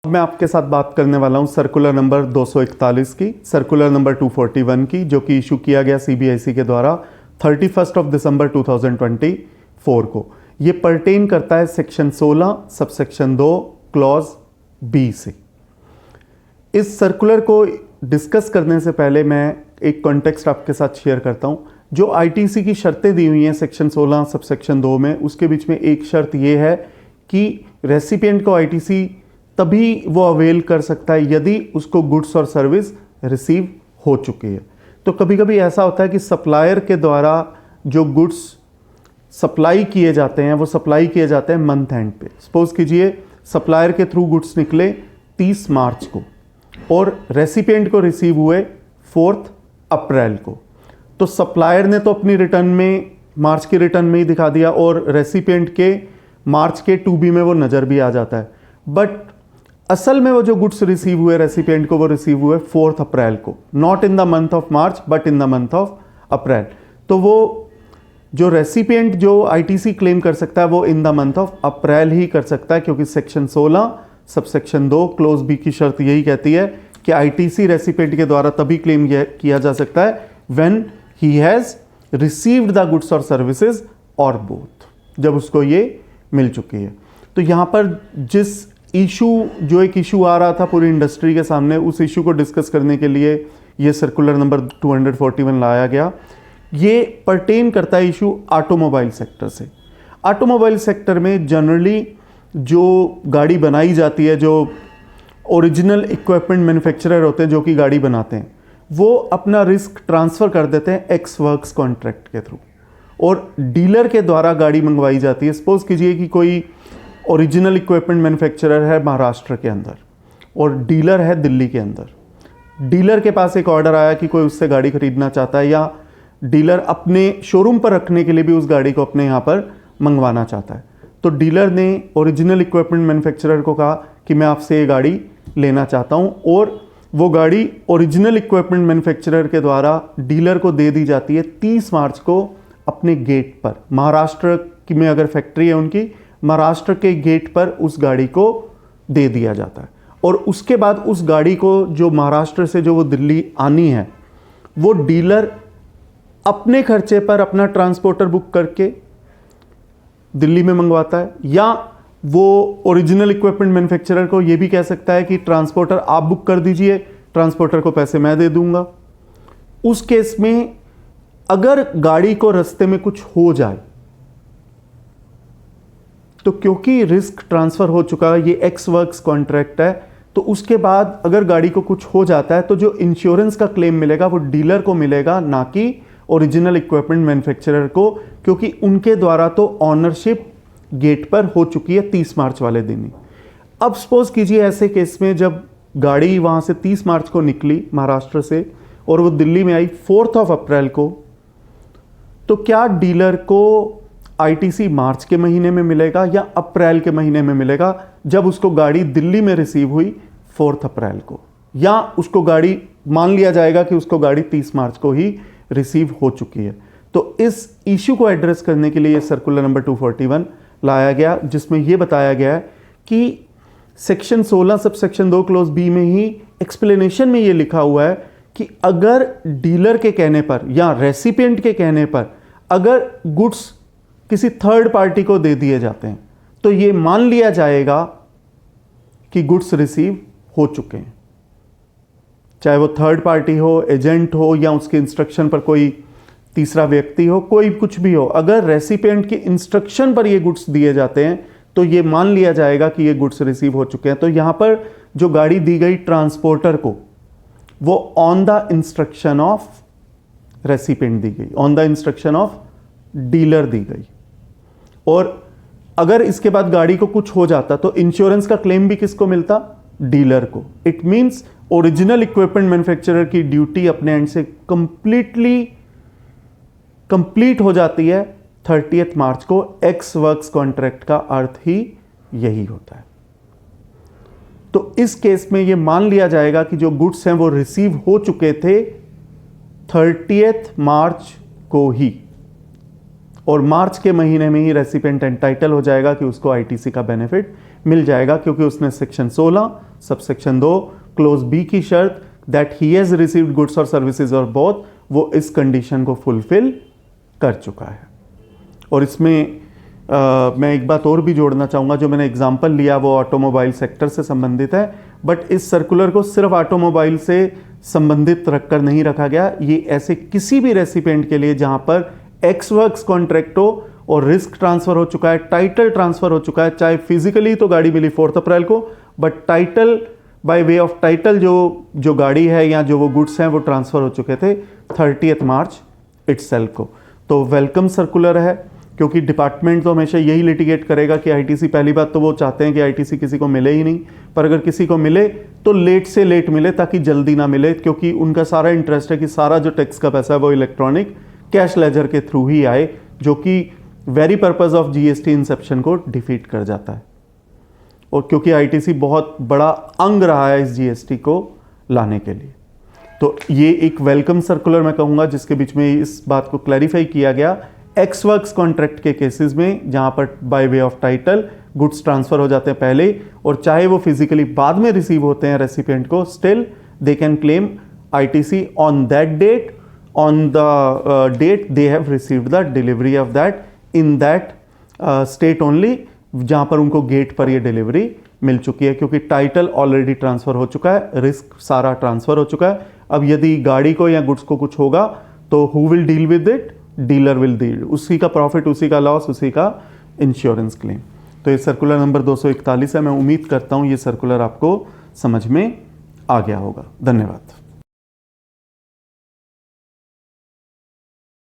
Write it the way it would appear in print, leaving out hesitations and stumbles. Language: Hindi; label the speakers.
Speaker 1: मैं आपके साथ बात करने वाला हूं सर्कुलर नंबर 241 की, सर्कुलर नंबर 241 की, जो कि इशू किया गया सीबीआईसी के द्वारा 31 दिसंबर 2024 को। ये पर्टेन करता है सेक्शन 16 सबसेक्शन 2 क्लॉज बी से। इस सर्कुलर को डिस्कस करने से पहले मैं एक कॉन्टेक्स्ट आपके साथ शेयर करता हूं। जो आईटीसी की शर्तें दी हुई हैं सेक्शन 16 सबसेक्शन 2 में, उसके बीच में एक शर्त यह है कि रेसिपिएंट को आईटीसी तभी वो अवेल कर सकता है यदि उसको गुड्स और सर्विस रिसीव हो चुकी है। तो कभी कभी ऐसा होता है कि सप्लायर के द्वारा जो गुड्स सप्लाई किए जाते हैं वो सप्लाई किए जाते हैं मंथ एंड पे। सपोज कीजिए सप्लायर के थ्रू गुड्स निकले 30 मार्च को और रेसिपिएंट को रिसीव हुए 4 अप्रैल को। तो सप्लायर ने तो अपनी रिटर्न में मार्च के रिटर्न में ही दिखा दिया और रेसिपिएंट के मार्च के 2B में वो नज़र भी आ जाता है। बट असल में वो जो गुड्स रिसीव हुए रेसिपिएंट को वो रिसीव हुए 4 अप्रैल को, not in the month of March but in the month of अप्रैल। तो वो जो रेसिपिएंट जो आईटीसी क्लेम कर सकता है वो in the month of April ही कर सकता है, क्योंकि सेक्शन 16 सबसेक्शन 2 क्लोज बी की शर्त यही कहती है कि आईटीसी रेसिपिएंट के द्वारा तभी क्लेम किया जा सकता है when he has received the goods और सर्विसेज और बोथ, जब उसको ये मिल चुकी है। तो यहाँ पर जिस जो एक इशू आ रहा था पूरी इंडस्ट्री के सामने, उस इशू को डिस्कस करने के लिए ये सर्कुलर नंबर 241 लाया गया। ये पर्टेन करता है इशू ऑटोमोबाइल सेक्टर से। ऑटोमोबाइल सेक्टर में जनरली जो गाड़ी बनाई जाती है, जो ओरिजिनल इक्विपमेंट मैन्युफैक्चरर होते हैं जो कि गाड़ी बनाते हैं, वो अपना रिस्क ट्रांसफ़र कर देते हैं एक्स वर्क्स कॉन्ट्रैक्ट के थ्रू और डीलर के द्वारा गाड़ी मंगवाई जाती है। सपोज कीजिए कि कोई ओरिजिनल इक्विपमेंट मैन्युफैक्चरर है महाराष्ट्र के अंदर और डीलर है दिल्ली के अंदर। डीलर के पास एक ऑर्डर आया कि कोई उससे गाड़ी खरीदना चाहता है या डीलर अपने शोरूम पर रखने के लिए भी उस गाड़ी को अपने यहाँ पर मंगवाना चाहता है। तो डीलर ने ओरिजिनल इक्विपमेंट मैन्युफैक्चरर को कहा कि मैं आपसे ये गाड़ी लेना चाहता हूँ और वो गाड़ी ओरिजिनल इक्विपमेंट मैन्युफैक्चरर के द्वारा डीलर को दे दी जाती है 30 मार्च को अपने गेट पर। महाराष्ट्र की में अगर फैक्ट्री है उनकी, महाराष्ट्र के गेट पर उस गाड़ी को दे दिया जाता है और उसके बाद उस गाड़ी को जो महाराष्ट्र से जो वो दिल्ली आनी है, वो डीलर अपने खर्चे पर अपना ट्रांसपोर्टर बुक करके दिल्ली में मंगवाता है, या वो ओरिजिनल इक्विपमेंट मैन्युफैक्चरर को ये भी कह सकता है कि ट्रांसपोर्टर आप बुक कर दीजिए, ट्रांसपोर्टर को पैसे मैं दे दूंगा। उस केस में अगर गाड़ी को रास्ते में कुछ हो जाए तो क्योंकि रिस्क ट्रांसफ़र हो चुका है, ये एक्स वर्क्स कॉन्ट्रैक्ट है, तो उसके बाद अगर गाड़ी को कुछ हो जाता है तो जो इंश्योरेंस का क्लेम मिलेगा वो डीलर को मिलेगा, ना कि ओरिजिनल इक्विपमेंट मैन्युफैक्चरर को, क्योंकि उनके द्वारा तो ऑनरशिप गेट पर हो चुकी है 30 मार्च वाले दिन ही। अब सपोज कीजिए ऐसे केस में जब गाड़ी वहाँ से 30 मार्च को निकली महाराष्ट्र से और वो दिल्ली में आई 4 अप्रैल को, तो क्या डीलर को आईटीसी मार्च के महीने में मिलेगा या अप्रैल के महीने में मिलेगा, जब उसको गाड़ी दिल्ली में रिसीव हुई 4 अप्रैल को, या उसको गाड़ी मान लिया जाएगा कि उसको गाड़ी 30 मार्च को ही रिसीव हो चुकी है। तो इस इशू को एड्रेस करने के लिए ये सर्कुलर नंबर 241 लाया गया, जिसमें यह बताया गया है कि सेक्शन 16 सबसेक्शन 2 क्लोज बी में ही एक्सप्लेनेशन में ये लिखा हुआ है कि अगर डीलर के कहने पर या रेसिपिएंट के कहने पर अगर गुड्स किसी थर्ड पार्टी को दे दिए जाते हैं तो ये मान लिया जाएगा कि गुड्स रिसीव हो चुके हैं, चाहे वो थर्ड पार्टी हो, एजेंट हो, या उसके इंस्ट्रक्शन पर कोई तीसरा व्यक्ति हो, कोई कुछ भी हो। अगर रेसिपिएंट के इंस्ट्रक्शन पर ये गुड्स दिए जाते हैं तो ये मान लिया जाएगा कि ये गुड्स रिसीव हो चुके हैं। तो यहां पर जो गाड़ी दी गई ट्रांसपोर्टर को, वो on the instruction of recipient दी गई, on the instruction of dealer दी गई। और अगर इसके बाद गाड़ी को कुछ हो जाता तो इंश्योरेंस का क्लेम भी किसको मिलता? डीलर को। It means original equipment manufacturer की ड्यूटी अपने एंड से कंप्लीट हो जाती है 30 मार्च को। एक्स वर्क्स कॉन्ट्रैक्ट का अर्थ ही यही होता है। तो इस केस में यह मान लिया जाएगा कि जो गुड्स हैं वो रिसीव हो चुके थे 30 मार्च को ही, और मार्च के महीने में ही रेसिपिएंट एंटाइटल हो जाएगा कि उसको आईटीसी का बेनिफिट मिल जाएगा, क्योंकि उसने सेक्शन 16 सबसेक्शन 2 क्लोज बी की शर्त that he has received goods और सर्विसेज और बोथ, वो इस कंडीशन को फुलफिल कर चुका है। और इसमें मैं एक बात और भी जोड़ना चाहूँगा, जो मैंने एग्जाम्पल लिया वो ऑटोमोबाइल सेक्टर से संबंधित है, बट इस सर्कुलर को सिर्फ ऑटोमोबाइल से संबंधित रखकर नहीं रखा गया। ये ऐसे किसी भी रेसिपिएंट के लिए जहाँ पर एक्स वर्क्स कॉन्ट्रैक्ट हो और रिस्क ट्रांसफर हो चुका है, टाइटल ट्रांसफर हो चुका है, चाहे फिजिकली तो गाड़ी मिली 4 अप्रैल को, but title by way of title जो गाड़ी है या जो वो गुड्स हैं वो ट्रांसफर हो चुके थे 30 मार्च इटसेल्फ को। तो वेलकम सर्कुलर है, क्योंकि डिपार्टमेंट तो हमेशा यही लिटिगेट करेगा कि आईटीसी, पहली बात तो वो चाहते हैं कि आईटीसी किसी को मिले ही नहीं, पर अगर किसी को मिले तो लेट से लेट मिले ताकि जल्दी ना मिले, क्योंकि उनका सारा इंटरेस्ट है कि सारा जो टैक्स का पैसा है वो इलेक्ट्रॉनिक कैश लेजर के थ्रू ही आए, जो कि very purpose of GST Inception को डिफीट कर जाता है। और क्योंकि आईटीसी बहुत बड़ा अंग रहा है इस जीएसटी को लाने के लिए, तो ये एक वेलकम सर्कुलर मैं कहूँगा, जिसके बीच में इस बात को क्लैरिफाई किया गया एक्स वर्क्स कॉन्ट्रैक्ट के केसेस में, जहाँ पर by way of title goods transfer हो जाते हैं पहले, और चाहे वो फिजिकली बाद में रिसीव होते हैं रेसिपिएंट को, still they can claim ITC on that date, on the date they have received the delivery of that in that state only, जहाँ पर उनको गेट पर ये डिलीवरी मिल चुकी है, क्योंकि टाइटल ऑलरेडी ट्रांसफर हो चुका है, रिस्क सारा ट्रांसफर हो चुका है। अब यदि गाड़ी को या गुड्स को कुछ होगा तो who will deal with it? Dealer will deal, उसी का प्रॉफिट, उसी का लॉस, उसी का इंश्योरेंस क्लेम। तो ये सर्कुलर नंबर 241 है। मैं उम्मीद करता हूँ ये सर्कुलर आपको समझ में आ गया होगा। धन्यवाद।